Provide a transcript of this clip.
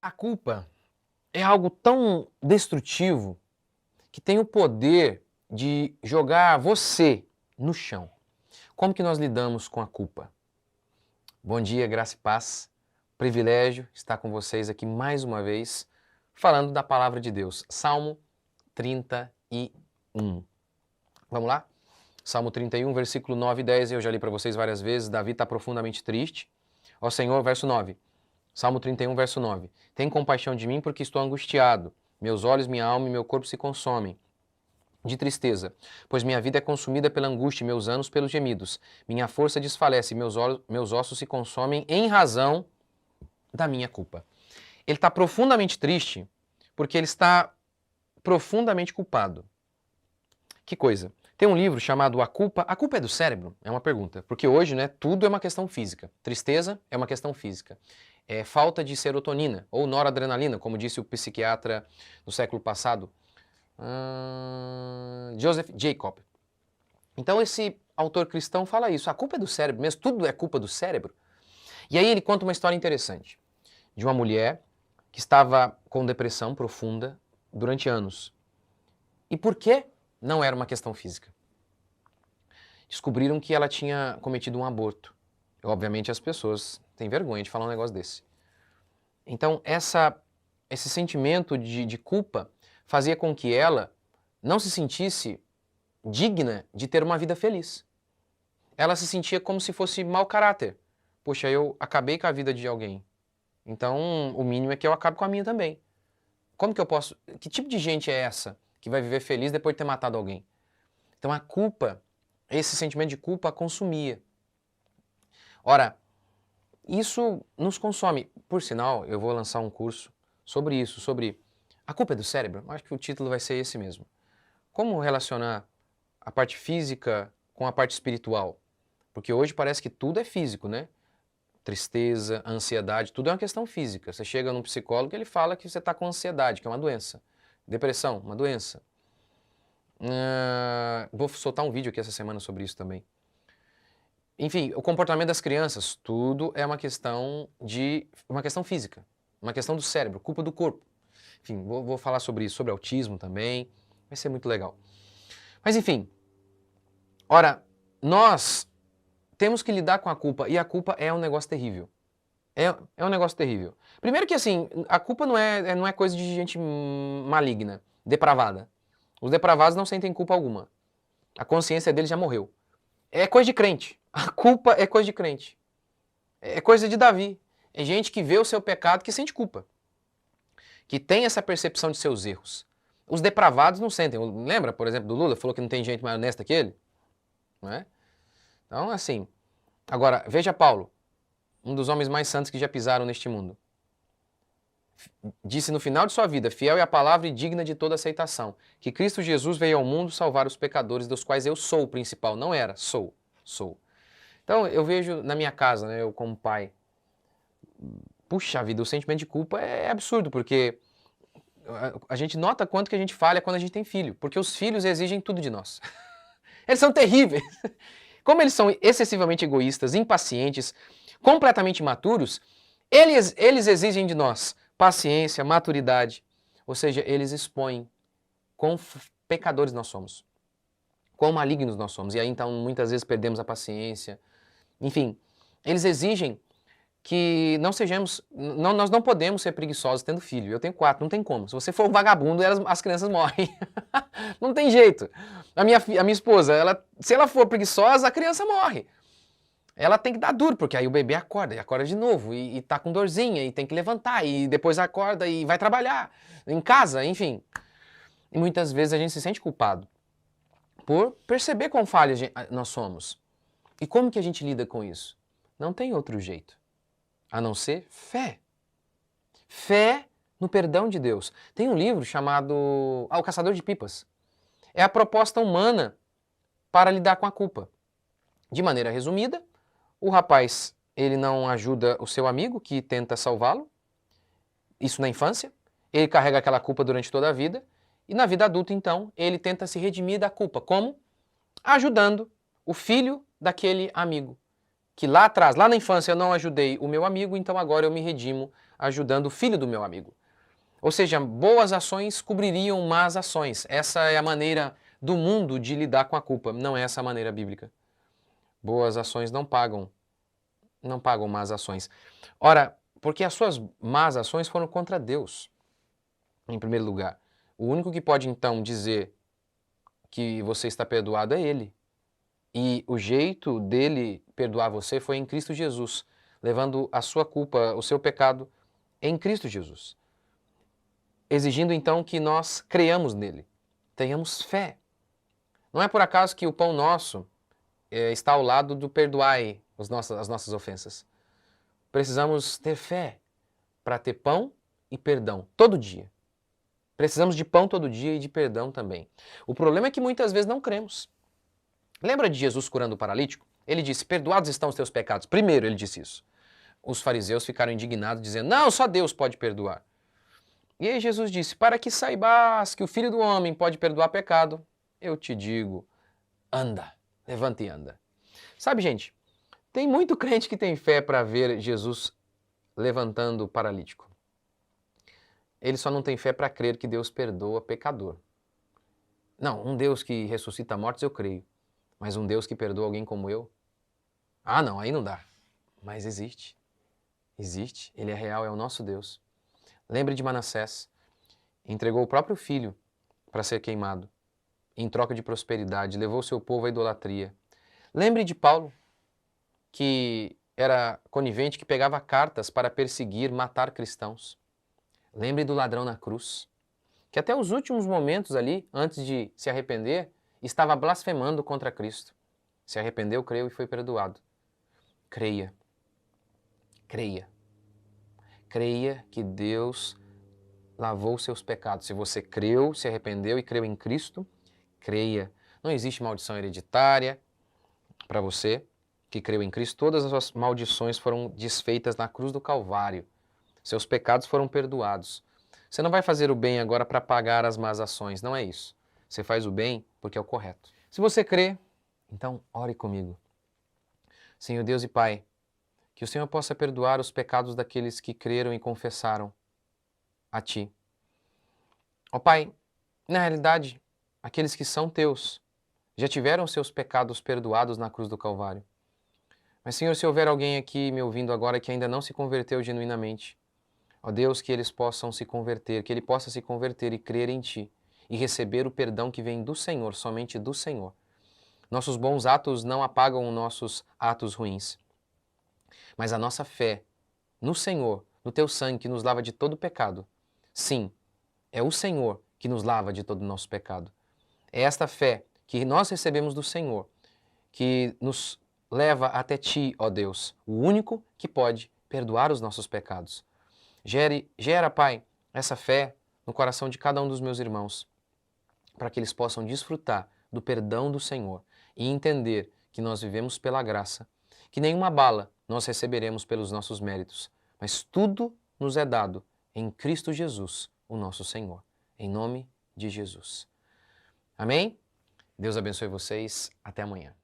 A culpa é algo tão destrutivo que tem o poder de jogar você no chão. Como que nós lidamos com a culpa? Bom dia, graça e paz. Privilégio estar com vocês aqui mais uma vez, falando da palavra de Deus. Salmo 31. Vamos lá? Salmo 31, versículo 9 e 10, eu já li para vocês várias vezes. Davi está profundamente triste. Ó Senhor, verso 9. Salmo 31, verso 9. Tem compaixão de mim porque estou angustiado. Meus olhos, minha alma e meu corpo se consomem de tristeza, pois minha vida é consumida pela angústia e meus anos pelos gemidos. Minha força desfalece e meus ossos se consomem em razão da minha culpa. Ele está profundamente triste porque ele está profundamente culpado. Que coisa. Tem um livro chamado A Culpa é do Cérebro? É uma pergunta. Porque hoje, né, tudo é uma questão física. Tristeza é uma questão física. É falta de serotonina ou noradrenalina, como disse o psiquiatra do século passado, Joseph Jacob. Então esse autor cristão fala isso. A culpa é do cérebro mesmo, tudo é culpa do cérebro. E aí ele conta uma história interessante de uma mulher que estava com depressão profunda durante anos. E por que não era uma questão física? Descobriram que ela tinha cometido um aborto. Obviamente as pessoas têm vergonha de falar um negócio desse. Então esse sentimento de culpa fazia com que ela não se sentisse digna de ter uma vida feliz. Ela se sentia como se fosse mau caráter. Poxa, eu acabei com a vida de alguém. Então o mínimo é que eu acabe com a minha também. Como que eu posso... Que tipo de gente é essa que vai viver feliz depois de ter matado alguém? Então a culpa, esse sentimento de culpa a consumia. Ora, isso nos consome. Por sinal, eu vou lançar um curso sobre isso, sobre a culpa é do cérebro. Acho que o título vai ser esse mesmo. Como relacionar a parte física com a parte espiritual? Porque hoje parece que tudo é físico, né? Tristeza, ansiedade, tudo é uma questão física. Você chega num psicólogo e ele fala que você está com ansiedade, que é uma doença. Depressão, uma doença. Vou soltar um vídeo aqui essa semana sobre isso também. Enfim, o comportamento das crianças, tudo é uma questão física, uma questão do cérebro, culpa do corpo. Enfim, vou falar sobre isso, sobre autismo também, vai ser muito legal. Mas enfim, ora, nós temos que lidar com a culpa, e a culpa é um negócio terrível. É um negócio terrível. Primeiro que assim, a culpa não é coisa de gente maligna, depravada. Os depravados não sentem culpa alguma. A consciência deles já morreu. É coisa de crente. A culpa é coisa de crente. É coisa de Davi. É gente que vê o seu pecado que sente culpa. Que tem essa percepção de seus erros. Os depravados não sentem. Lembra, por exemplo, do Lula? Falou que não tem gente mais honesta que ele? Não é? Então, assim... Agora, veja Paulo, um dos homens mais santos que já pisaram neste mundo. Disse no final de sua vida, fiel é a palavra e digna de toda aceitação, que Cristo Jesus veio ao mundo salvar os pecadores, dos quais eu sou o principal. Não era, sou. Então eu vejo na minha casa, né, eu como pai, puxa vida, o sentimento de culpa é absurdo, porque a gente nota quanto que a gente falha quando a gente tem filho, porque os filhos exigem tudo de nós. Eles são terríveis. Como eles são excessivamente egoístas, impacientes, completamente imaturos, eles exigem de nós paciência, maturidade, ou seja, eles expõem quão pecadores nós somos, quão malignos nós somos, e aí então muitas vezes perdemos a paciência. Enfim, eles exigem que não sejamos, nós não podemos ser preguiçosos tendo filho. Eu tenho 4, não tem como. Se você for um vagabundo, as crianças morrem. Não tem jeito. A minha esposa, se ela for preguiçosa, a criança morre. Ela tem que dar duro, porque aí o bebê acorda, e acorda de novo, e tá com dorzinha, e tem que levantar, e depois acorda e vai trabalhar, em casa, enfim. E muitas vezes a gente se sente culpado por perceber quão falhos nós somos. E como que a gente lida com isso? Não tem outro jeito, a não ser fé. Fé no perdão de Deus. Tem um livro chamado O Caçador de Pipas. É a proposta humana para lidar com a culpa. De maneira resumida, o rapaz, ele não ajuda o seu amigo que tenta salvá-lo, isso na infância, ele carrega aquela culpa durante toda a vida, e na vida adulta, então, ele tenta se redimir da culpa. Como? Ajudando o filho daquele amigo que lá atrás, lá na infância, eu não ajudei o meu amigo, então agora eu me redimo ajudando o filho do meu amigo. Ou seja, boas ações cobririam más ações. Essa é a maneira do mundo de lidar com a culpa, não é essa a maneira bíblica. Boas ações não pagam más ações. Ora, porque as suas más ações foram contra Deus, em primeiro lugar. O único que pode então dizer que você está perdoado é Ele. E o jeito dele perdoar você foi em Cristo Jesus, levando a sua culpa, o seu pecado, em Cristo Jesus. Exigindo então que nós creiamos nele, tenhamos fé. Não é por acaso que o pão nosso está ao lado do perdoai as nossas ofensas. Precisamos ter fé para ter pão e perdão todo dia. Precisamos de pão todo dia e de perdão também. O problema é que muitas vezes não cremos. Lembra de Jesus curando o paralítico? Ele disse, perdoados estão os teus pecados. Primeiro ele disse isso. Os fariseus ficaram indignados, dizendo, não, só Deus pode perdoar. E aí Jesus disse, para que saibas que o Filho do Homem pode perdoar pecado, eu te digo, anda, levanta e anda. Sabe, gente, tem muito crente que tem fé para ver Jesus levantando o paralítico. Ele só não tem fé para crer que Deus perdoa pecador. Não, um Deus que ressuscita mortos eu creio. Mas um Deus que perdoa alguém como eu? Ah, não, aí não dá. Mas existe. Existe. Ele é real, é o nosso Deus. Lembre de Manassés. Entregou o próprio filho para ser queimado. Em troca de prosperidade, levou seu povo à idolatria. Lembre de Paulo, que era conivente, que pegava cartas para perseguir, matar cristãos. Lembre do ladrão na cruz, que até os últimos momentos ali, antes de se arrepender, estava blasfemando contra Cristo. Se arrependeu, creu e foi perdoado. Creia. Creia. Creia que Deus lavou seus pecados. Se você creu, se arrependeu e creu em Cristo, creia. Não existe maldição hereditária para você que creu em Cristo. Todas as suas maldições foram desfeitas na cruz do Calvário. Seus pecados foram perdoados. Você não vai fazer o bem agora para pagar as más ações, não é isso. Você faz o bem porque é o correto. Se você crê, então ore comigo. Senhor Deus e Pai, que o Senhor possa perdoar os pecados daqueles que creram e confessaram a Ti. Ó Pai, na realidade, aqueles que são Teus já tiveram seus pecados perdoados na cruz do Calvário. Mas Senhor, se houver alguém aqui me ouvindo agora que ainda não se converteu genuinamente, ó Deus, que eles possam se converter, que ele possa se converter e crer em Ti e receber o perdão que vem do Senhor, somente do Senhor. Nossos bons atos não apagam nossos atos ruins, mas a nossa fé no Senhor, no Teu sangue que nos lava de todo pecado. Sim, é o Senhor que nos lava de todo o nosso pecado. É esta fé que nós recebemos do Senhor que nos leva até Ti, ó Deus, o único que pode perdoar os nossos pecados. Gera, Pai, essa fé no coração de cada um dos meus irmãos, para que eles possam desfrutar do perdão do Senhor e entender que nós vivemos pela graça, que nenhuma bala nós receberemos pelos nossos méritos, mas tudo nos é dado em Cristo Jesus, o nosso Senhor. Em nome de Jesus. Amém? Deus abençoe vocês. Até amanhã.